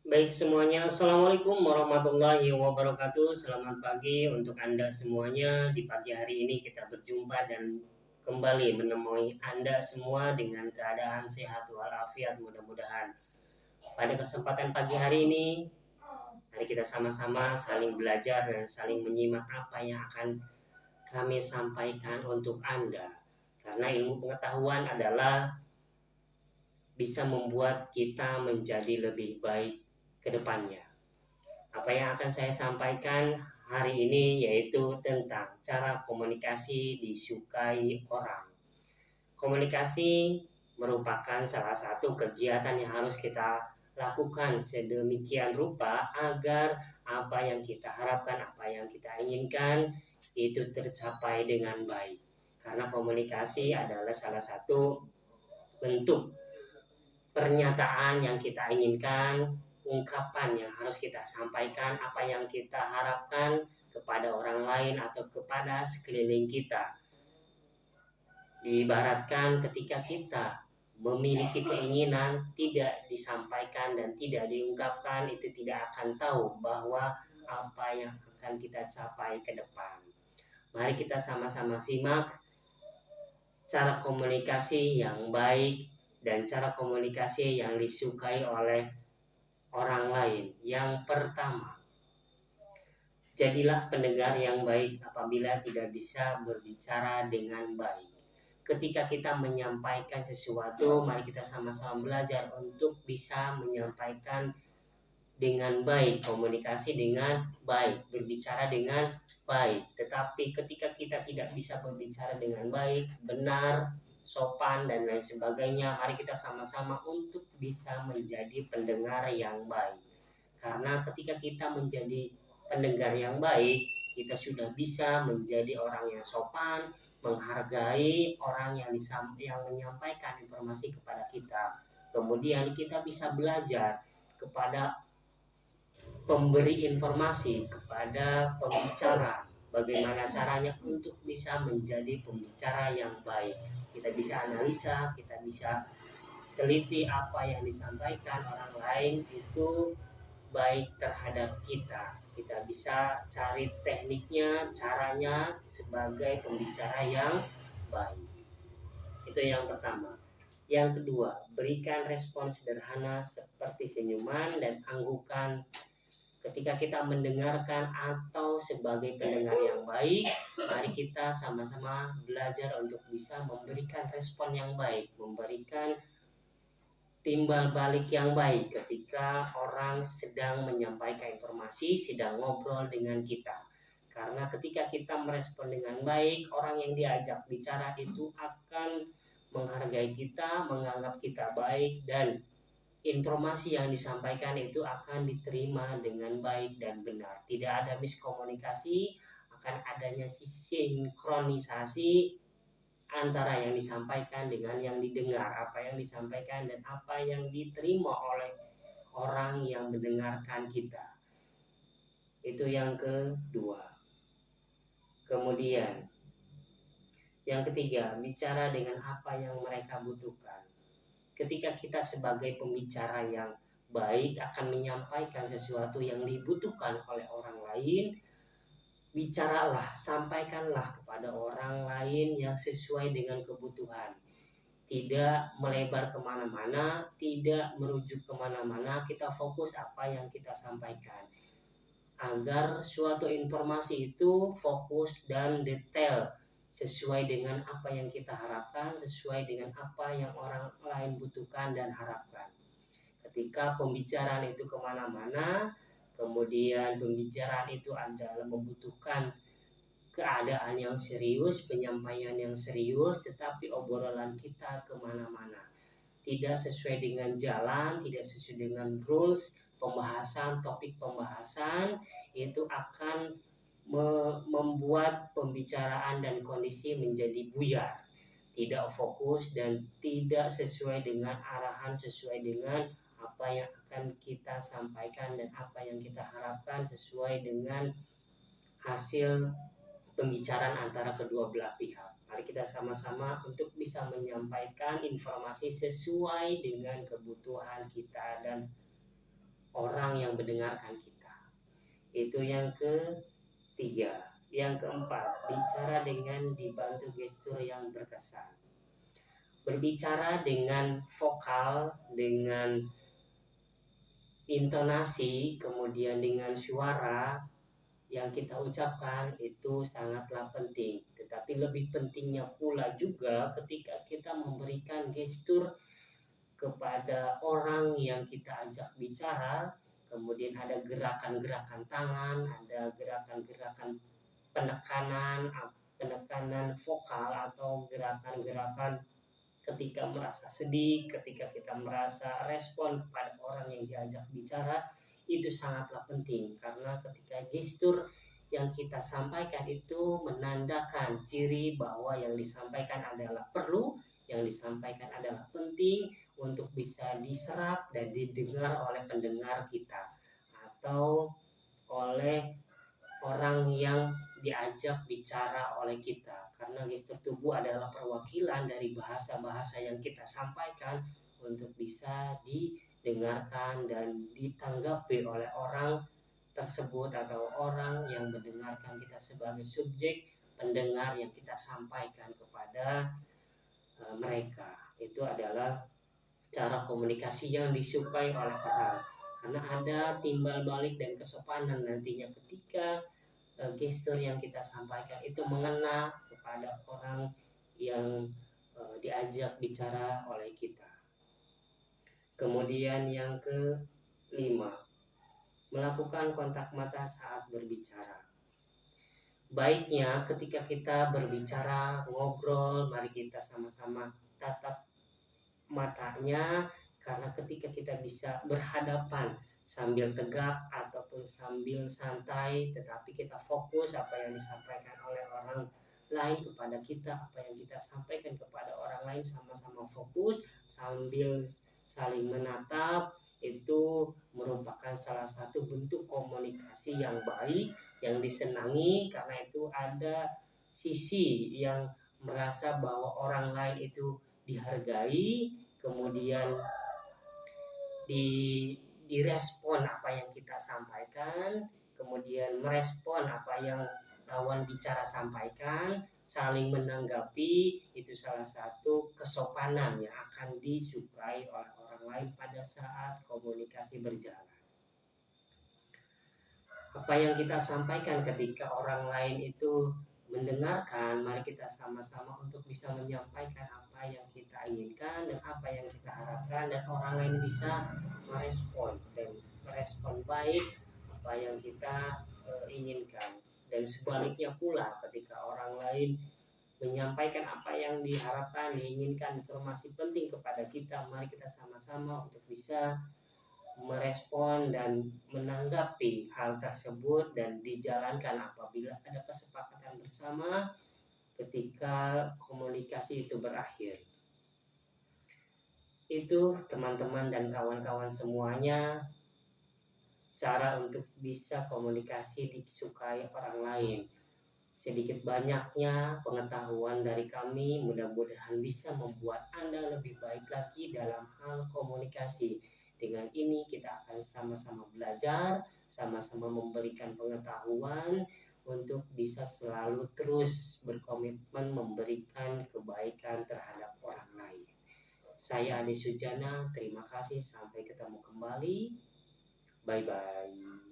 Baik semuanya, Assalamualaikum warahmatullahi wabarakatuh. Selamat pagi untuk Anda semuanya. Di pagi hari ini kita berjumpa dan kembali menemui Anda semua dengan keadaan sehat walafiat mudah-mudahan. Pada kesempatan pagi hari ini, mari kita sama-sama saling belajar dan saling menyimak apa yang akan kami sampaikan untuk Anda. Karena ilmu pengetahuan adalah bisa membuat kita menjadi lebih baik ke depannya. Apa yang akan saya sampaikan hari ini yaitu tentang cara komunikasi disukai orang. Komunikasi merupakan salah satu kegiatan yang harus kita lakukan sedemikian rupa agar apa yang kita harapkan, apa yang kita inginkan itu tercapai dengan baik. Karena komunikasi adalah salah satu bentuk pernyataan yang kita inginkan, ungkapan yang harus kita sampaikan, apa yang kita harapkan kepada orang lain atau kepada sekeliling kita. Diibaratkan ketika kita memiliki keinginan tidak disampaikan dan tidak diungkapkan, itu tidak akan tahu bahwa apa yang akan kita capai ke depan. Mari kita sama-sama simak cara komunikasi yang baik dan cara komunikasi yang disukai oleh orang lain. Yang pertama, jadilah pendengar yang baik apabila tidak bisa berbicara dengan baik. Ketika kita menyampaikan sesuatu, mari kita sama-sama belajar untuk bisa menyampaikan dengan baik, komunikasi dengan baik, berbicara dengan baik. Tetapi ketika kita tidak bisa berbicara dengan baik, benar, sopan, dan lain sebagainya, mari kita sama-sama untuk bisa menjadi pendengar yang baik. Karena ketika kita menjadi pendengar yang baik, kita sudah bisa menjadi orang yang sopan, menghargai orang yang menyampaikan informasi kepada kita. Kemudian kita bisa belajar kepada pemberi informasi, kepada pembicara, bagaimana caranya untuk bisa menjadi pembicara yang baik. Kita bisa analisa, kita bisa teliti apa yang disampaikan orang lain itu baik terhadap kita. Kita bisa cari tekniknya, caranya sebagai pembicara yang baik. Itu yang pertama. Yang kedua, berikan respon sederhana seperti senyuman dan anggukan ketika kita mendengarkan atau sebagai pendengar yang baik. Mari kita sama-sama belajar untuk bisa memberikan respon yang baik, memberikan timbal balik yang baik ketika orang sedang menyampaikan informasi, sedang ngobrol dengan kita. Karena ketika kita merespon dengan baik, orang yang diajak bicara itu akan menghargai kita, menganggap kita baik, dan informasi yang disampaikan itu akan diterima dengan baik dan benar. Tidak ada miskomunikasi, akan adanya sinkronisasi antara yang disampaikan dengan yang didengar, apa yang disampaikan dan apa yang diterima oleh orang yang mendengarkan kita. Itu yang kedua. Kemudian yang ketiga, bicara dengan apa yang mereka butuhkan. Ketika kita sebagai pembicara yang baik akan menyampaikan sesuatu yang dibutuhkan oleh orang lain, bicaralah, sampaikanlah kepada orang lain yang sesuai dengan kebutuhan. Tidak melebar kemana-mana, tidak merujuk kemana-mana, kita fokus apa yang kita sampaikan. Agar suatu informasi itu fokus dan detail, sesuai dengan apa yang kita harapkan, sesuai dengan apa yang orang lain butuhkan dan harapkan. Ketika pembicaraan itu kemana-mana, kemudian pembicaraan itu adalah membutuhkan keadaan yang serius, penyampaian yang serius, tetapi obrolan kita kemana-mana. Tidak sesuai dengan jalan, tidak sesuai dengan rules, pembahasan, topik pembahasan, itu akan membuat pembicaraan dan kondisi menjadi buyar. Tidak fokus dan tidak sesuai dengan arahan, sesuai dengan apa yang akan kita sampaikan dan apa yang kita harapkan sesuai dengan hasil pembicaraan antara kedua belah pihak. Mari kita sama-sama untuk bisa menyampaikan informasi sesuai dengan kebutuhan kita dan orang yang mendengarkan kita. Itu yang ketiga. Yang keempat, bicara dengan dibantu gestur yang berkesan. Berbicara dengan vokal, dengan intonasi, kemudian dengan suara yang kita ucapkan itu sangatlah penting. Tetapi lebih pentingnya pula juga ketika kita memberikan gestur kepada orang yang kita ajak bicara, kemudian ada gerakan-gerakan tangan, ada gerakan-gerakan penekanan vokal atau gerakan-gerakan ketika merasa sedih, ketika kita merasa respon kepada orang yang diajak bicara, itu sangatlah penting karena ketika gestur yang kita sampaikan itu menandakan ciri bahwa yang disampaikan adalah perlu, yang disampaikan adalah penting untuk bisa diserap dan didengar oleh pendengar kita atau oleh orang yang diajak bicara oleh kita, karena gestur tubuh adalah perwakilan dari bahasa-bahasa yang kita sampaikan untuk bisa didengarkan dan ditanggapi oleh orang tersebut atau orang yang mendengarkan kita sebagai subjek pendengar yang kita sampaikan kepada mereka. Itu adalah cara komunikasi yang disukai oleh orang, karena ada timbal balik dan kesopanan nantinya ketika gestur yang kita sampaikan itu mengena kepada orang yang diajak bicara oleh kita. Kemudian yang kelima, melakukan kontak mata saat berbicara. Baiknya ketika kita berbicara, ngobrol, mari kita sama-sama tatap matanya, karena ketika kita bisa berhadapan sambil tegak ataupun sambil santai, tetapi kita fokus apa yang disampaikan oleh orang lain kepada kita, apa yang kita sampaikan kepada orang lain, sama-sama fokus sambil saling menatap, itu merupakan salah satu bentuk komunikasi yang baik, yang disenangi, karena itu ada sisi yang merasa bahwa orang lain itu dihargai, kemudian direspon apa yang kita sampaikan, kemudian merespon apa yang lawan bicara sampaikan, saling menanggapi, itu salah satu kesopanan yang akan disukai oleh orang lain pada saat komunikasi berjalan. Apa yang kita sampaikan ketika orang lain itu mendengarkan, mari kita sama-sama untuk bisa menyampaikan apa yang kita inginkan dan apa yang kita harapkan, dan orang lain bisa merespon baik apa yang kita inginkan. Dan sebaliknya pula ketika orang lain menyampaikan apa yang diharapkan, diinginkan, informasi penting kepada kita, mari kita sama-sama untuk bisa merespon dan menanggapi hal tersebut dan dijalankan apabila ada kesepakatan bersama ketika komunikasi itu berakhir. Itu teman-teman dan kawan-kawan semuanya, cara untuk bisa komunikasi disukai orang lain. Sedikit banyaknya pengetahuan dari kami mudah-mudahan bisa membuat Anda lebih baik lagi dalam hal komunikasi. Dengan ini kita akan sama-sama belajar, sama-sama memberikan pengetahuan untuk bisa selalu terus berkomitmen memberikan kebaikan terhadap orang lain. Saya Ade Sujana, terima kasih, sampai ketemu kembali. Bye-bye.